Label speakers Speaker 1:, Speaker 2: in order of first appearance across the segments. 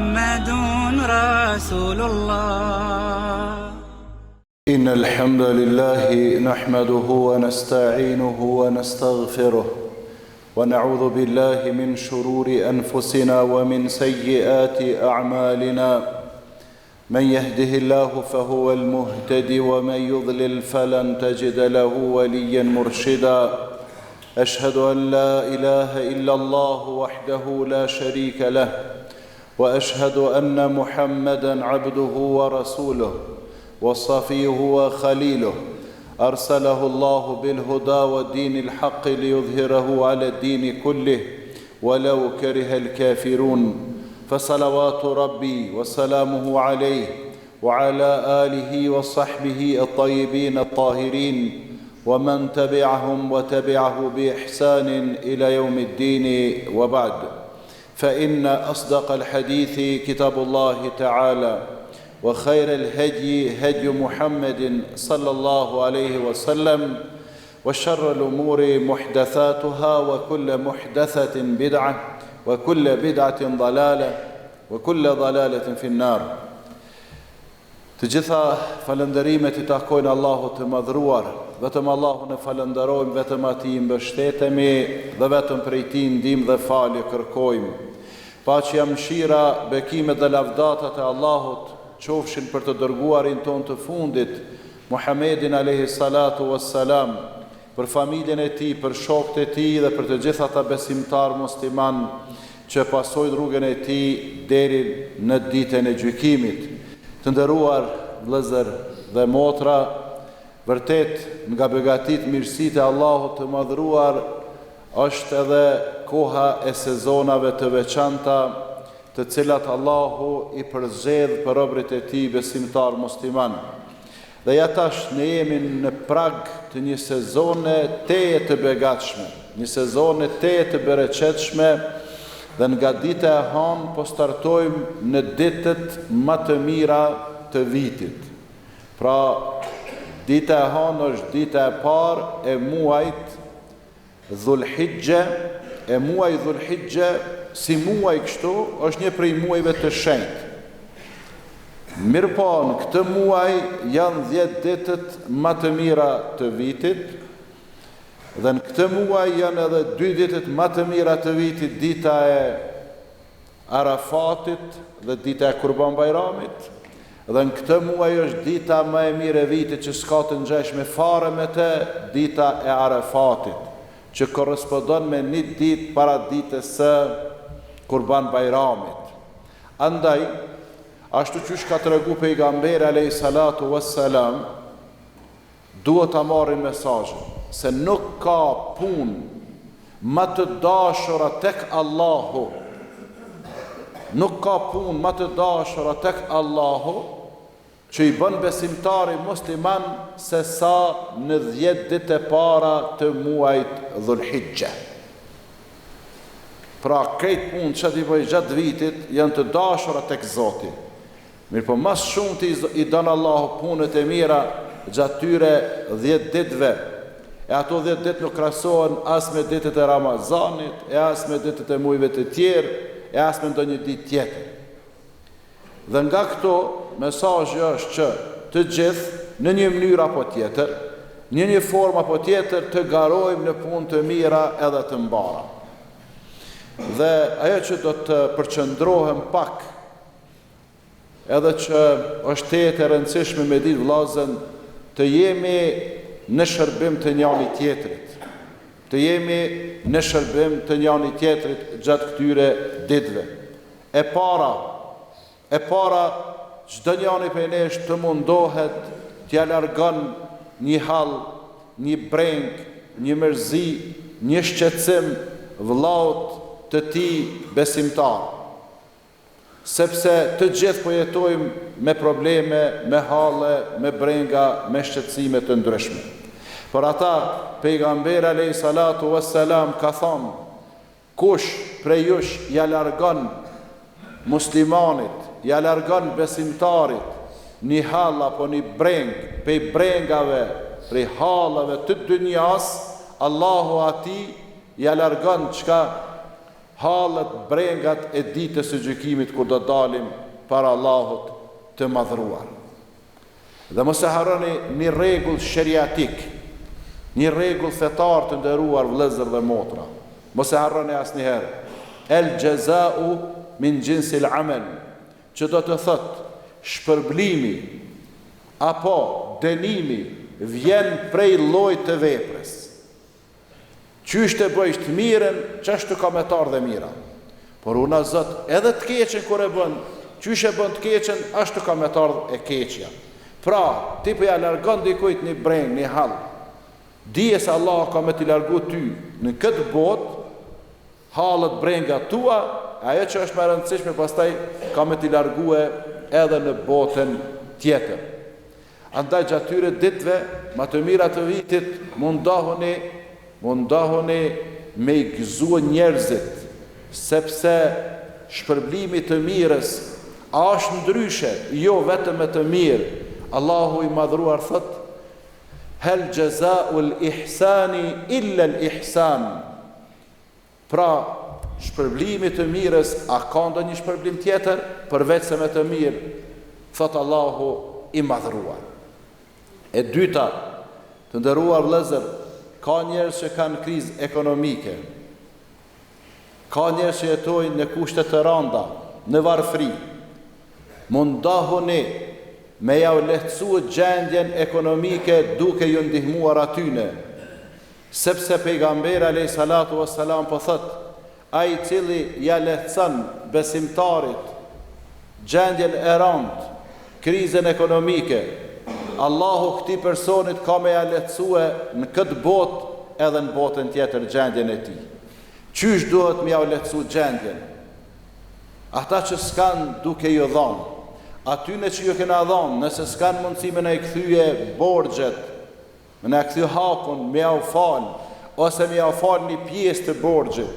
Speaker 1: محمد رسول الله.
Speaker 2: إن الحمد لله نحمده ونستعينه ونستغفره ونعوذ بالله من شرور أنفسنا ومن سيئات أعمالنا. من يهده الله فهو المهتدي ومن يضلل فلن تجد له وليا مرشدا. أشهد أن لا إله إلا الله وحده لا شريك له وأشهد أن محمدا عبده ورسوله وصفيه وخليله أرسله الله بالهدى والدين الحق ليظهره على الدين كله ولو كره الكافرون. فصلوات ربي وسلامه عليه وعلى آله وصحبه الطيبين الطاهرين ومن تبعهم وتبعه بإحسان إلى يوم الدين وبعد. فإن أصدق الحديث كتاب الله تعالى وخير الهدي هدي محمد صلى الله عليه وسلم وشر الأمور محدثاتها وكل محدثة بدعة وكل بدعة ضلالة وكل ضلالة في النار. Të gjitha falënderimet I takojnë Allahut të madhruar, vetëm Allahun e falënderojmë, vetëm Atij mbështetemi dhe vetëm prej Tij ndihmë dhe falje kërkojmë. Paqja, mëshira, bekimet dhe lavdatat e Allahut qofshin për të dërguarin ton të fundit, Muhammedin alayhi salatu wassalam, për familjen e tij, për shokët e tij dhe për të gjithë ata besimtar musliman që pasojnë rrugën e tij deri në ditën e gjykimit. Të nderuar vëllezër dhe motra, vërtet nga begatit mirësitë e Allahut të madhruar është edhe koha e sezonave të veçanta të cilat Allahu I përzgjedh për robërit e tij besimtar musliman. Dhe ja tash ne jemi në prag të një sezone teje të begatshme, një sezone teje të bereqetshme, dhe nga dita e hanë po startojmë në ditët më të mira të vitit. Pra, dita e hanë është dita e parë e muajit Dhulhijje, e muaj Dhulhijje si muaj kështu është një prej muajve të shenjtë. Mirëpo në këtë muaj janë 10 ditët më të mira të vitit, dhe në këtë muaj janë edhe 2 ditët më të mira të vitit, dita e Arafatit dhe dita e Kurban Bajramit, dhe në këtë muaj është dita më e mirë e vitit që s'ka të ngjeshme fare me të, dita e Arafatit, që korrespondon me një ditë para ditës së Kurban Bajramit. Andaj, ashtu që ka tregu pejgamberi alayhi salatu wassalam, duhet ta marrim mesazhin se nuk ka punë më të dashura tek Allahu, nuk ka punë më të dashura tek Allahu që I bën besimtari musliman se sa në 10 ditë e para të muajit Dhulhijje. Pra, këtë punë që t'i bëj gjatë vitit janë të dashura tek Zoti. Mirëpo mas shumë t'i don Allahu punët e mira gjatë tyre 10 ditëve. E ato 10 ditë nuk krahasohen as me ditët e Ramazanit, e as me ditët e muajve të tjerë, e as me ndonjë ditë tjetër. Dhe nga këto, mesazhi është që të gjithë në një mënyrë apo tjetër, në një formë apo tjetër të garojmë në punë të mira edhe të mbara. Dhe ajo që do të përqendrohem pak, edhe që është e rëndësishme me ditë vëllezër, të jemi në shërbim të njëri tjetrit. Të jemi në shërbim të njëri tjetrit gjatë këtyre ditëve. E para, çdo njëri prej nesh të mundohet t'ja largon një hall, një breng, një mërzi, një shqetësim vëllaut të tij besimtar. Sepse të gjithë po jetojmë me probleme, me halle, me brenga, me shqetësime të ndryshme. Por ata, pejgamberi alayhi salatu wassalam ka thonë, kush prej jush ja largon muslimanit, ja largon besimtarit një hall apo një breng, prej brengave, prej hallave të dynjas, Allahu atij ja largon çka hallet, brengat e ditës së gjykimit kur do dalim para Allahut të madhruar. Dhe mos e harroni një rregull sheriatik, një rregull fetar të nderuar vëllezër dhe motra. Mos e harroni asnjëherë. El jazau min jinsil amal, që do të thotë shpërblimi apo dënimi vjen prej llojit të veprës. Qysh të bëjsh të mirën, çashtu ka me të ardhe mira. Por una Zot, edhe të keqen kur e bën, qysh e bën të keqen, ashtu ka me të ardhe e keqja. Pra, ti po ja largon dikujt një breng, një hall. Dije se Allah ka me t'i largu ty në këtë botë, hallet brengat tua, ajo që është më e rëndësishme pastaj ka me t'i largue edhe në botën tjetër. Andaj gjatë tyre ditëve, më të mira të vitit, mundahuni me i gëzua njerëzit, sepse shpërblimi të mirës është ndryshe, jo vetëm me të mirë. Allahu i madhruar thot: hel jazaul ihsani illa al ihsan. Pra, shpërblimi të mirës, a ka ndonjë shpërblim tjetër përveç se me të mirë? Thot Allahu i madhruar. E dyta, të nderuar vëllezër, ka njerëz që kanë krizë ekonomike. Ka njerëz që jetojnë në kushte të rënda, në varfëri. Mundahuni me ja lehtësua gjendjen ekonomike duke ju ndihmuar atyne, sepse pejgamberi alayhi salatu wassalam po thot: ai i cili ja lehtëson besimtarit gjendjen e rëndë, krizën ekonomike, Allahu këtij personit ka me ja lehtësue në këtë botë edhe në botën tjetër gjendjen e tij. Qysh duhet me ja lehtësu gjendjen? Ata që s'kan duke ju dhënë, atyne që ju kena dhënë, nëse s'kan mundësi me na i kthye borxhet, me na kthy hakun, me ja u fal, ose me ja u fal një pjesë të borxhit.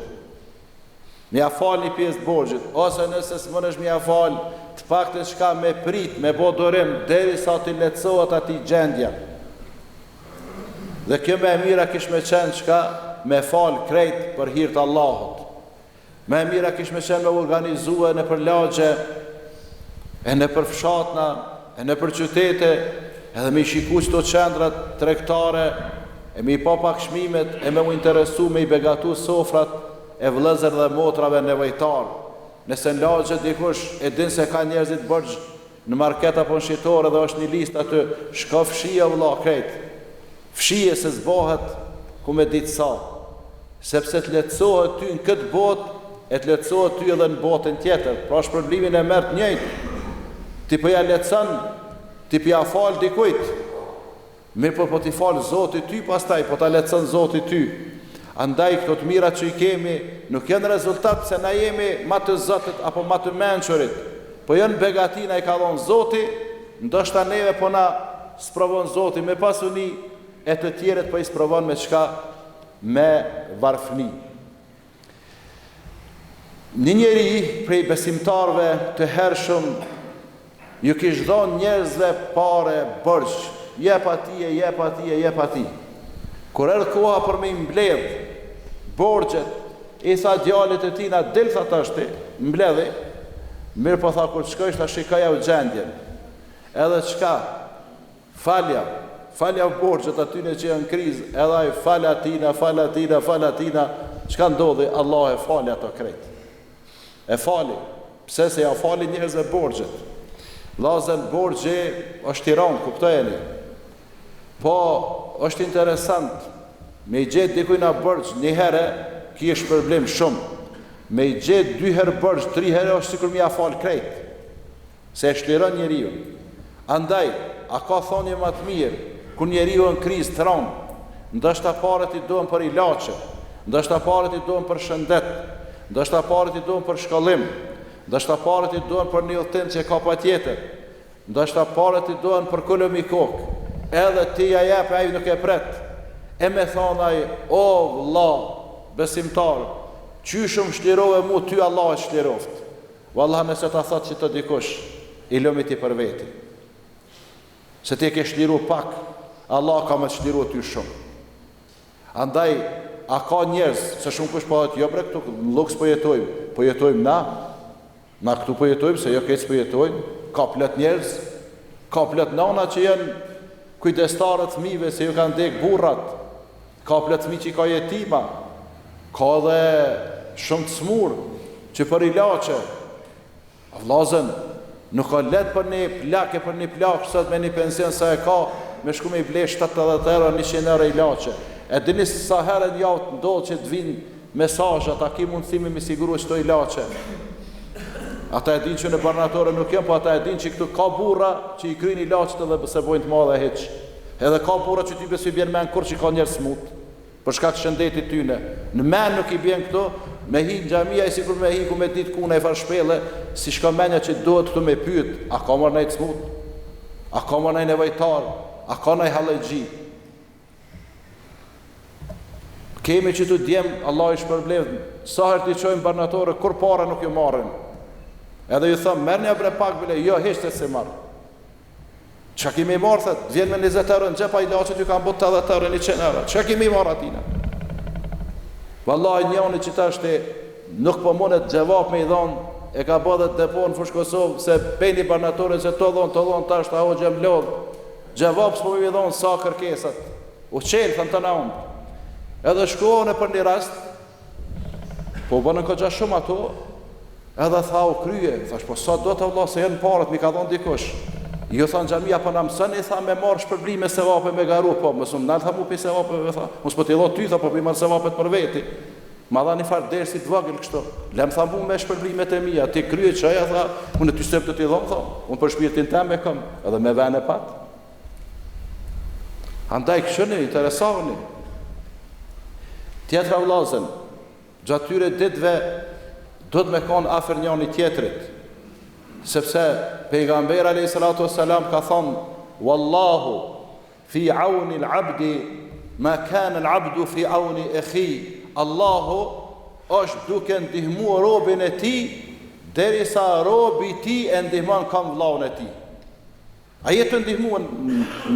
Speaker 2: Me ja fal një pjesë të borxhit, ose nëse s'mënesh me ja fal, të paktën çka me prit, me bë durim derisa t'i lehtësohet atij gjendja. Dhe kjo më e mira kish me qenë çka me fal krejt për hir të Allahut. Më e mira kish me qenë me organizue në për lagje, e në për fshatna, e në për qytete, edhe me i shiku qëto qendrat tregtare, e me i pa pak shmimet, e me u interesu me i begatu sofrat e vëllezër dhe motrave nevojtar. Nëse në lagje dikush e din se ka njerëzit bërgj në market apo në shitore dhe është një list aty, shka fshia vëlla krejt. Fshie se zbohet ku me ditë sa. Sepse të lehtësohet ty në këtë botë, e të lehtësohet ty edhe në botën tjetër. Pra shpërblimin e merr të njëjtë. Ti po ja lehtëson, ti po ja fal dikujt. Mirë po ti fal Zotit ty pastaj, po ta lehtëson Zotit ty. Andaj këto të mirat që i kemi nuk janë rezultat se na jemi ma të Zotit apo ma të mençurit, po janë begatina i ka dhënë Zoti, ndoshta neve po na sprovon Zoti me pasuni, e të tjerët po i sprovon me çka? Me varfëni. Një njeri prej besimtarve të hershëm ju kish dhënë njerëzve pare borxh, jep atij. Kur erdhi koha për me mbledh borxhet, i tha djalit e tij na del tha tashti, mbledhi. Mirë po tha kur shkoj ta shikoja u gjendjen. Edhe çka? Falja borxhet aty që janë krizë, edhe ai fal atina, çka ndodhi? Allah e fali ato krejt. E fali. Pse se ja fali njerëzve borxhet? Vllazën borxhi është tiran, kuptojeni? Po, është interesant, me i gjetë dikuj nga bërgjë një herë, ki është problem shumë. Me i gjetë 2 herë bërgjë, 3 herë, është sikur mi a falë krejt, se e shliron njeriu. Andaj, a ka thonje më të mirë, ku njeriu në krizë të rëndë, ndoshta parët i dohen për ilaçe, ndoshta parët i dohen për shëndet, ndoshta parët i dohen për shkollim, ndoshta parët i dohen për një udhtim që ka patjetër, ndoshta parët i dohen për kulëm i kokë. Edhe ti ja jep, ai nuk e pret. E me thonë ai, o vëlla, besimtar, qyshëm shlirove mu, ty Allah e shliroft. Wallah nëse ta thot që të dikush, i lëmi ti për veti. Se ti ke shliru pak, Allah ka me shliru ty shumë. Andaj, a ka njerëz, se shumë kush po thotë, jo bre këtu në luks po jetojmë na këtu po jetojmë, se jo keq po jetojnë, ka plot njerëz, ka plot nana që janë kujdestarët fëmijëve se ju kanë dek burrat, ka plot fëmijë që ka jetima, ka dhe shumë të smur që për ilaçe. Vllazën, nuk ka let për një plak sot me një pension sa e ka, me shku me i ble 70 euro, 100 euro ilaçe. E dini sa herë në javë ndodh që të vinë mesazhat, a ki mundësimi me siguru çdo ilaçe. Ata e din që në barnatore nuk janë, po ata e din që këtu ka burra që i kryjnë ilaçet edhe se bojnë të madhe hiç. Edhe ka burra që ty besoj bjen men kur që ka njerëz smut, për shkak të shëndetit tyne. Në men nuk i bjen këto, me hi në xhamia i sikur me hi ku me ditë kuna e far shpelle, si shka menja që duhet këtu me pyet, a ka marrë nejtë smut? A ka marrë nejtë nevojtar? A ka nejtë hallegji? Kemi që të djem, Allah i shpërblev, sa herë t'i qojmë barnatore, kur para nuk ju marrin. Edhe ju thëmë, merë një bre pak bile, jo, heshte se marrë. Qa kimi marrë, thët, vjen me 20 euro në gjepa ilaçet ju kanë bot 80 euro, 100 euro. Qa kimi marrë atina? Wallahi njëni që tashti nuk po mundet gjevap me i dhonë, e ka bë dhe depo në Fushë Kosovë, se peni barnatore që të dhonë tash të aho gjem lodhë. Gjevap s'po me i dhonë sa kërkesat. U qelë, thëmë të na unë. Edhe shkohën e për një rast, po bënën këgja shumë ato, edhe tha u krye, thash, po sa do të vla se jenë parët, mi ka dhonë dikush. Jo thanë xhamia për në mësën, i tha me marrë shpërblime se vape me garu, po mësëm nalë tha mu pi se vape, tha, mos po t'i dho ty, tha, po pi marrë se vapet për veti. Ma dha një farë dersi të vagël kështu. Lem tha mu me shpërblimet e mija, ti krye qaja, tha, unë ty sëp të t'i dhonë, tha, unë për shpirtin tem e kam, edhe me vene pat. Andaj këshëni, interesavni. Tjetra vllazën, gjatë tyre ditëve do të me konë afer njëni tjetrit, sepse pejgamberi alayhi salatu wassalam ka thonë, wallahu fi auni al-abdi ma kana al-abdu fi auni akhi. Allahu është duke ndihmu robin e tij derisa robi i tij e ndihmon kam vllaun e tij. A jetë ndihmuan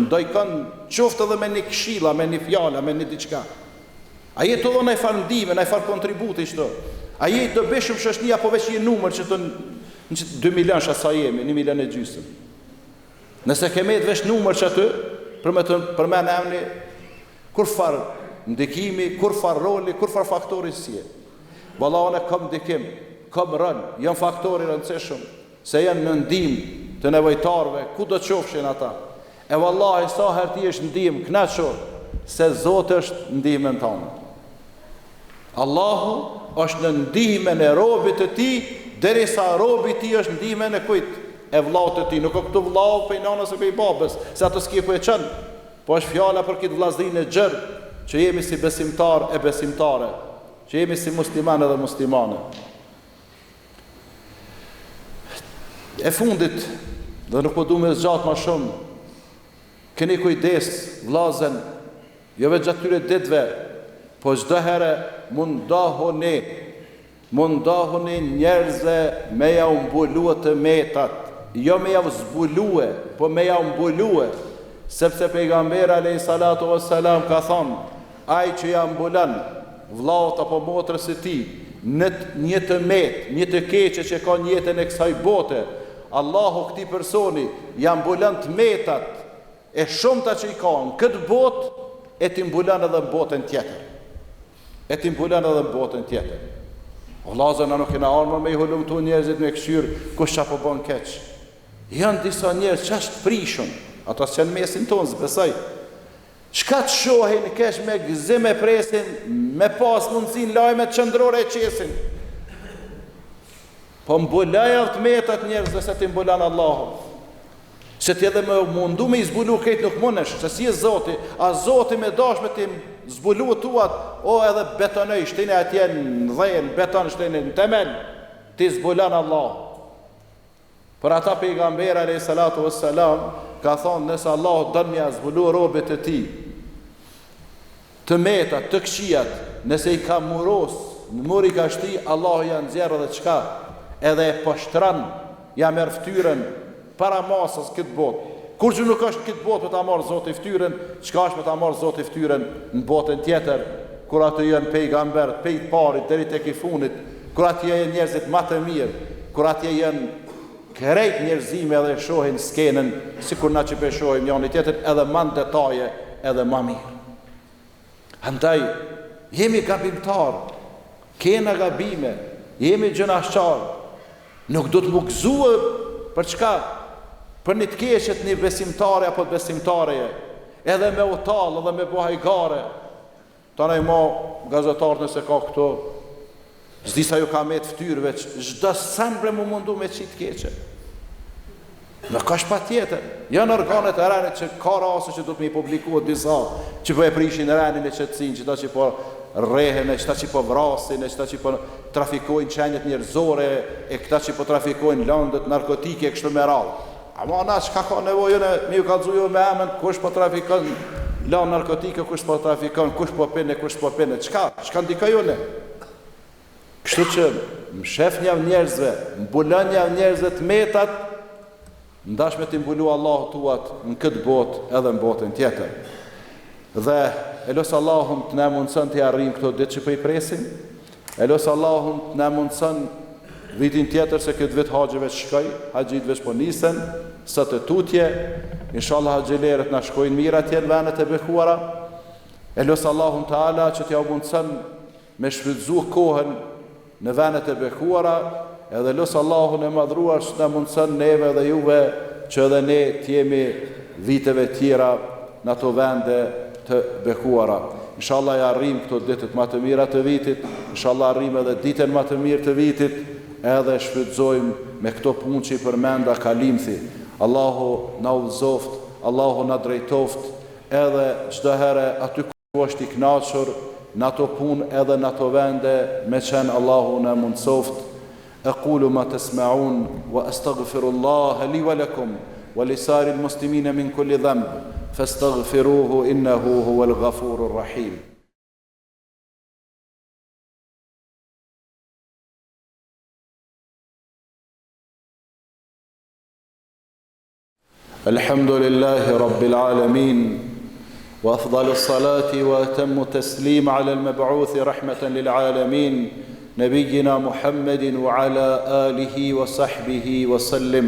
Speaker 2: ndoj kanë qoftë edhe me një këshilla, me një fjala, me një diçka. A jetë edhe në far ndihme, në far kontributi çdo. A jetë do bëshëm shoshnia apo veç një numër që të 2 milion sa jemi, 1 milion e gjysmë. Nëse kemi veç numër që aty për me emni kur far ndikimi, kur far roli, kur far faktori si e. Vallahone kam ndikim, kam rol, janë faktori rëndësishëm, se janë në ndihmë të nevojtarve, ku do qofshin ata. E vallahi sa herë ti është ndihmë, kënaqur se Zoti është ndihmën tonë. Allahu është në ndihmën e robit të tij, derisa robi i tij është ndihmën e kujt? E vllaut të tij. Nuk ka këtu vllau pe nanës e pe babës, se ato s'ke po e çon. Po është fjala për këtë vllazërinë e gjerë, që jemi si besimtar e besimtare, që jemi si musliman edhe muslimane. E fundit, dhe nuk po du me zgjatë ma shumë, keni kujdes, vllazën, jo vetë gjatë tyre ditëve, po çdo herë mundahuni njerëzve me ja umbulue të metat, jo me ja zbulue, po me ja umbulue, sepse pejgamberi alayhi salatu wassalam ka thonë, ai që ja mbulon vllaut apo motrës së tij në një të met, një të keqe që ka në jetën e kësaj bote, Allahu këtij personi ja mbulon të metat e shumta që i ka në këtë botë, e t'i mbulon edhe në botën tjetër. E t'i mbulon edhe në botën tjetër. Vllazë, na nuk kena ardhur me i hulumtu njerëzit me këshyr kush çapo bën keq. Janë disa njerëz që është prishun, ata që në mesin tonë zbesoj. Çka të shohin kesh me gëzim e presin, me pas mundësin lajmet qëndrore e qesin. Po mbulaj të metat njerëzve se ti mbulan Allahu. Se ti edhe me mundu me i zbulu këtë nuk mundesh, se si e Zoti, a Zoti me dashme ti zbulu tuat, o edhe betonoj, shtine atje në dhejnë, beton shtine në temel, ti zbulan Allahu. Për ata pejgamberi alayhi salatu wassalam ka thonë, nëse Allahu don m'ia zbulu robët e tij, të metat, të këqijat, nëse i ka muros, në mur i ka shti, Allahu ja nxjerr edhe çka, edhe e poshtron, ja merr fytyrën para masës këtë botë. Kur që nuk është këtë botë për ta marrë Zoti fytyrën, çka është për ta marrë Zoti fytyrën në botën tjetër, kur ato janë pejgamberët, pejt parit deri tek i fundit, kur atje janë njerëzit më të mirë, kur atje janë krejt njerëzime edhe shohin skenën sikur na që shohim njëri tjetrin edhe më në detaje edhe më mirë. Andaj jemi gabimtar, kena gabime, jemi gjënaqtar. Nuk do të më gëzuë për çka? Për një të keqet një besimtare apo të besimtareje, edhe me utall, edhe me buhajgare. Tanaj mo gazetarët nëse ka këto, s'di sa ju ka me të ftyrë veç, çdo sembre mu mundu me qitë keqe. Në ka shpa tjetër, janë organet e renit që ka rase që do të mi publikuat disa, që po e prishin renin e qëtësin, që ta që po rehen, që ta që po vrasin, që ta që po trafikojnë qenjet njerëzore, e këta që po trafikojnë lëndët, narkotike, e kështu me radhë. Ama na që ka nevojën e mi ju kalëzuju me emën, kush po trafikon lëndë narkotike, kush po trafikon, kush po pene, qka ndikajone? Kështu që më shef një njerëzve, më bulën një njerëzve të metat, ndash me të mbulu Allahu tuat në këtë botë edhe në botën tjetër. Dhe e losë Allahum të ne mundësën të arrim këto ditë që për i presim, e losë Allahum të ne mundësën vitin tjetër se këtë vit haqëve shkoj, haqjitve shpo nisen, së të tutje, inshallah haqjilerët në shkojnë mira tjenë venet e bekuara, e losë Allahum të ala që t'ja mundësën me shfrytzu kohën në venet e bekuara, edhe lësë Allahun e madhruar që në mundësën neve dhe juve që edhe ne t'jemi viteve tjera në ato vende të bekuara. Inshallah ja arrim këto ditët më të mira të vitit, inshallah arrim edhe ditën më të mirë të vitit, edhe shfrytëzojmë me këto punë që i përmenda kalimthi. Allahu na udhëzoft, Allahu na drejtoft, edhe çdo herë aty ku është i kënaqur në ato punë edhe në ato vende, me qenë Allahu na mundsoft. أقول ما تسمعون وأستغفر الله لي ولكم ولسائر المسلمين من كل ذنب فاستغفروه إنه هو الغفور الرحيم. الحمد لله رب العالمين وأفضل الصلاة وأتم التسليم على المبعوث رحمة للعالمين نبينا محمد وعلى آله وصحبه وسلم.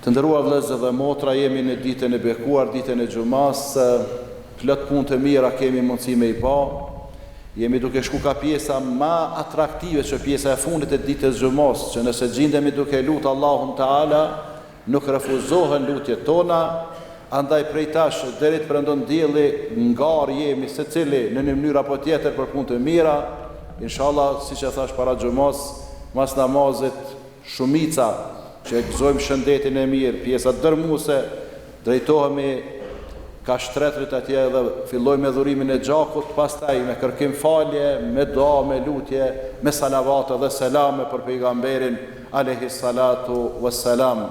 Speaker 2: Të nderuar vëllezër dhe motra, jemi në ditën e bekuar, ditën e xumas, plot punë të mira kemi mundësi me i bë. Jemi duke shku ka pjesa më atraktive, që pjesa e fundit e ditës xumas, që nëse gjendemi duke lutë Allahun Teala, nuk refuzohen lutjet tona, andaj prej tash deri të prandon dielli, ngar jemi secili në një mënyrë apo tjetër për punë të mira. Inshallah, si që thash para xumas, mas namazit, shumica që e gëzojmë shëndetin e mirë, pjesat dërmuese, drejtohemi ka shtretrit atje dhe fillojmë me dhurimin e gjakut, pastaj me kërkim falje, me dua, me lutje, me salavat dhe selame për pejgamberin alayhi salatu wassalam.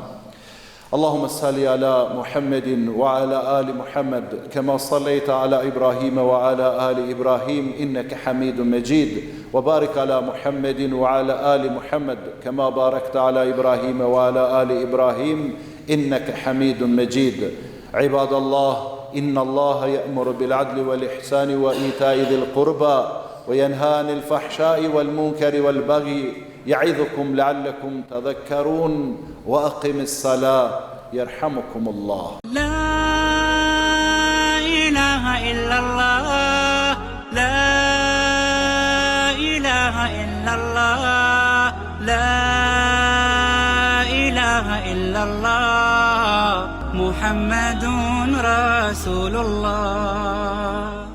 Speaker 2: اللهم صل على محمد وعلى آل محمد كما صليت على إبراهيم وعلى آل إبراهيم إنك حميد مجيد وبارك على محمد وعلى آل محمد كما باركت على إبراهيم وعلى آل إبراهيم إنك حميد مجيد. عباد الله، إن الله يأمر بالعدل والإحسان وإيتاء ذي القربى وينهى عن الفحشاء والمنكر والبغي يعظكم لعلكم تذكرون وأقم الصلاة يرحمكم الله.
Speaker 1: لا إله إلا الله، لا إله إلا الله، لا إله إلا الله، محمد رسول الله.